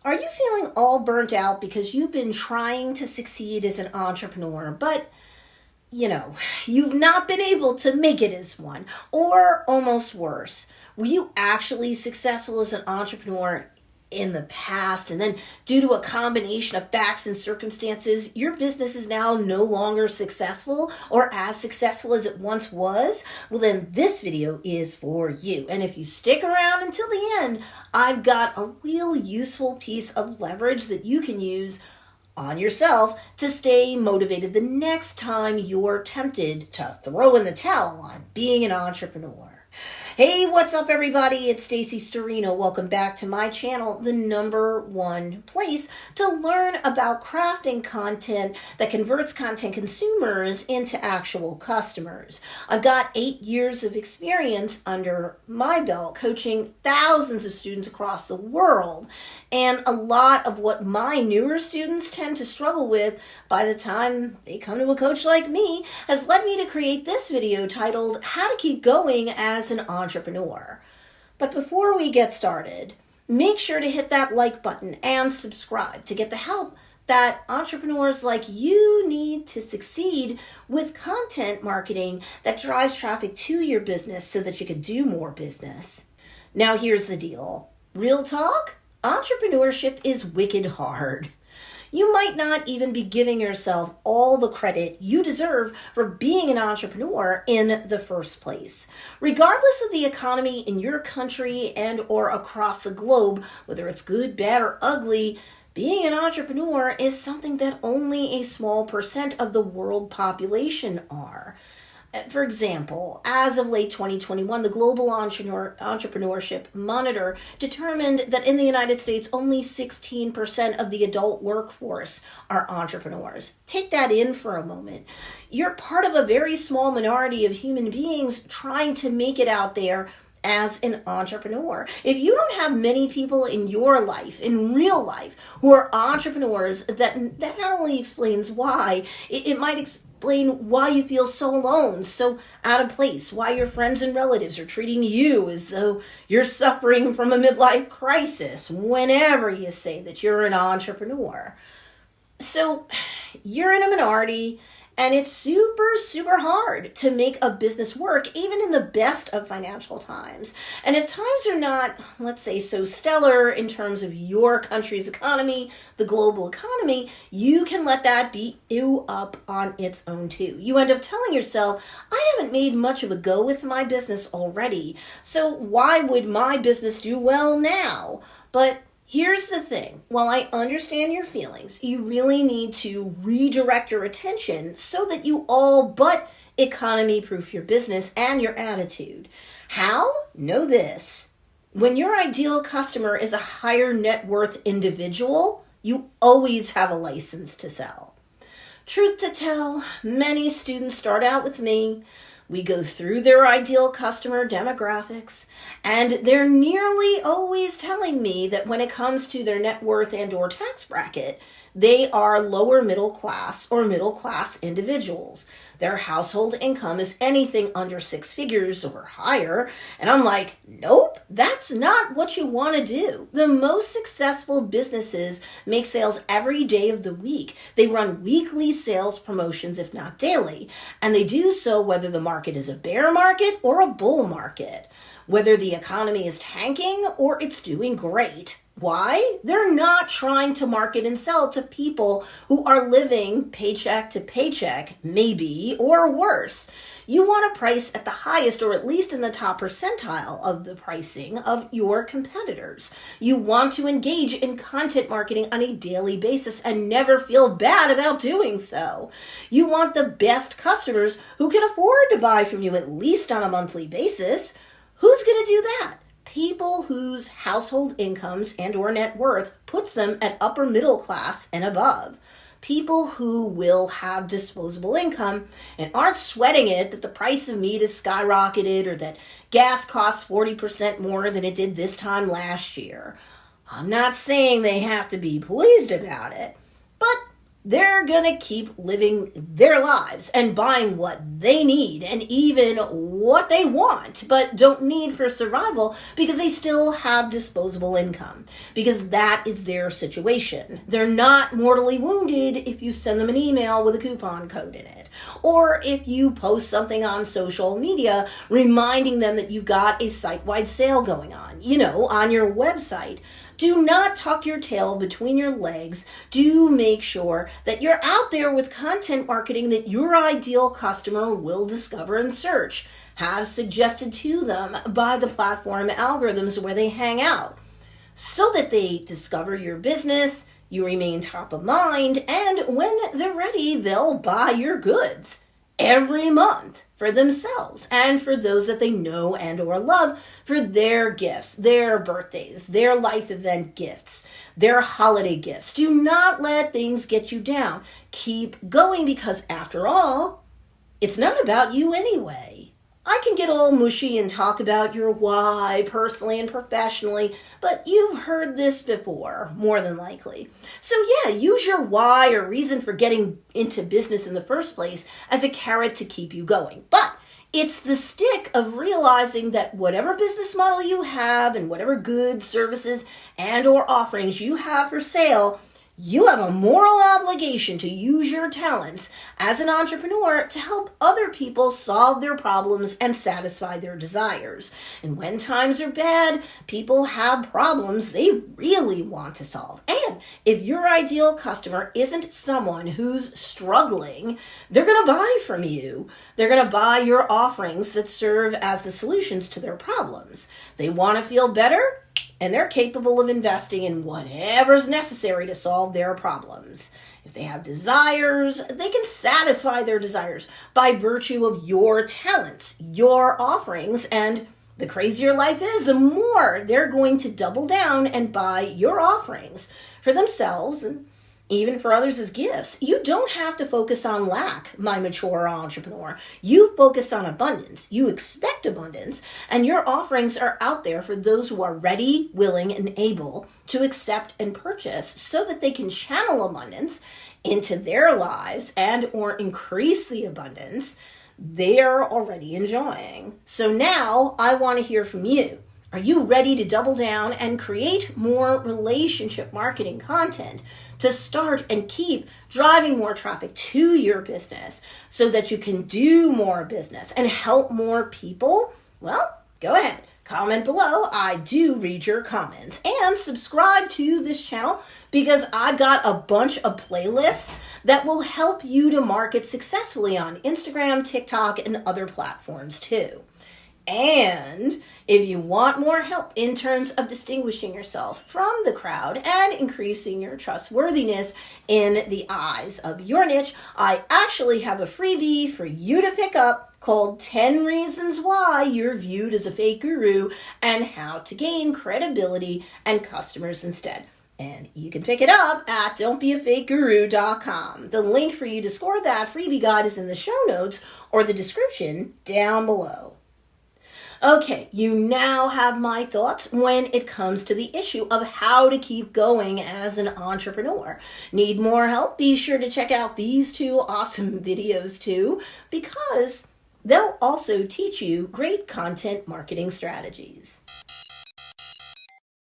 Are you feeling all burnt out because you've been trying to succeed as an entrepreneur, but you've not been able to make it as one, or almost worse? Were you actually successful as an entrepreneur in the past, and then due to a combination of facts and circumstances, your business is now no longer successful or as successful as it once was? Well, then this video is for you. And if you stick around until the end, I've got a real useful piece of leverage that you can use on yourself to stay motivated the next time you're tempted to throw in the towel on being an entrepreneur. Hey, what's up everybody? It's Stacey Storino. Welcome back to my channel, the #1 place to learn about crafting content that converts content consumers into actual customers. I've got 8 years of experience under my belt coaching thousands of students across the world. And a lot of what my newer students tend to struggle with by the time they come to a coach like me has led me to create this video titled How to Keep Going as an Entrepreneur. But before we get started, make sure to hit that like button and subscribe to get the help that entrepreneurs like you need to succeed with content marketing that drives traffic to your business so that you can do more business. Now here's the deal. Real talk? Entrepreneurship is wicked hard. You might not even be giving yourself all the credit you deserve for being an entrepreneur in the first place. Regardless of the economy in your country and or across the globe, whether it's good, bad, or ugly, being an entrepreneur is something that only a small percent of the world population are. For example, as of late 2021, the Global Entrepreneurship Monitor determined that in the United States, only 16% of the adult workforce are entrepreneurs. Take that in for a moment. You're part of a very small minority of human beings trying to make it out there as an entrepreneur. If you don't have many people in your life, in real life, who are entrepreneurs, that not only explains why, it might explain why you feel so alone, so out of place, why your friends and relatives are treating you as though you're suffering from a midlife crisis whenever you say that you're an entrepreneur. So you're in a minority, and it's super hard to make a business work, even in the best of financial times. And if times are not, let's say, so stellar in terms of your country's economy, the global economy, you can let that beat you up on its own too. You end up telling yourself, I haven't made much of a go with my business already, so why would my business do well now? But here's the thing. While I understand your feelings, you really need to redirect your attention so that you all but economy-proof your business and your attitude. How? Know this. When your ideal customer is a higher net worth individual, you always have a license to sell. Truth to tell, many students start out with me. We go through their ideal customer demographics, and they're nearly always telling me that when it comes to their net worth and or tax bracket, they are lower middle class or middle class individuals. Their household income is anything under 6 figures or higher. And I'm like, nope, that's not what you want to do. The most successful businesses make sales every day of the week. They run weekly sales promotions, if not daily. And they do so whether the market is a bear market or a bull market, whether the economy is tanking or it's doing great. Why? They're not trying to market and sell to people who are living paycheck to paycheck, maybe, or worse. You want to price at the highest or at least in the top percentile of the pricing of your competitors. You want to engage in content marketing on a daily basis and never feel bad about doing so. You want the best customers who can afford to buy from you at least on a monthly basis. Who's going to do that? People whose household incomes and or net worth puts them at upper middle class and above. People who will have disposable income and aren't sweating it that the price of meat has skyrocketed or that gas costs 40% more than it did this time last year. I'm not saying they have to be pleased about it, but they're gonna keep living their lives and buying what they need and even what they want but don't need for survival because they still have disposable income, because that is their situation. They're not mortally wounded if you send them an email with a coupon code in it, or if you post something on social media reminding them that you've got a site-wide sale going on, on your website. Do not tuck your tail between your legs. Do make sure that you're out there with content marketing that your ideal customer will discover and search. Have suggested to them by the platform algorithms where they hang out, so that they discover your business, you remain top of mind, and when they're ready, they'll buy your goods every month for themselves and for those that they know and or love for their gifts, their birthdays, their life event gifts, their holiday gifts. Do not let things get you down. Keep going, because after all, it's not about you anyway. I can get all mushy and talk about your why personally and professionally, but you've heard this before, more than likely. So yeah, use your why or reason for getting into business in the first place as a carrot to keep you going. But it's the stick of realizing that whatever business model you have and whatever goods, services, and or offerings you have for sale, you have a moral obligation to use your talents as an entrepreneur to help other people solve their problems and satisfy their desires. And when times are bad, people have problems they really want to solve. And if your ideal customer isn't someone who's struggling, they're going to buy from you. They're going to buy your offerings that serve as the solutions to their problems. They want to feel better, and they're capable of investing in whatever's necessary to solve their problems. If they have desires, they can satisfy their desires by virtue of your talents, your offerings, and the crazier life is, the more they're going to double down and buy your offerings for themselves and even for others as gifts. You don't have to focus on lack, my mature entrepreneur. You focus on abundance. You expect abundance, and your offerings are out there for those who are ready, willing, and able to accept and purchase so that they can channel abundance into their lives and or increase the abundance they're already enjoying. So now I want to hear from you. Are you ready to double down and create more relationship marketing content to start and keep driving more traffic to your business so that you can do more business and help more people? Well, go ahead. Comment below. I do read your comments, and subscribe to this channel because I've got a bunch of playlists that will help you to market successfully on Instagram, TikTok, and other platforms too. And if you want more help in terms of distinguishing yourself from the crowd and increasing your trustworthiness in the eyes of your niche, I actually have a freebie for you to pick up called 10 Reasons Why You're Viewed as a Fake Guru and How to Gain Credibility and Customers Instead. And you can pick it up at don'tbeafakeguru.com. The link for you to score that freebie guide is in the show notes or the description down below. Okay, you now have my thoughts when it comes to the issue of how to keep going as an entrepreneur. Need more help? Be sure to check out these two awesome videos too, because they'll also teach you great content marketing strategies.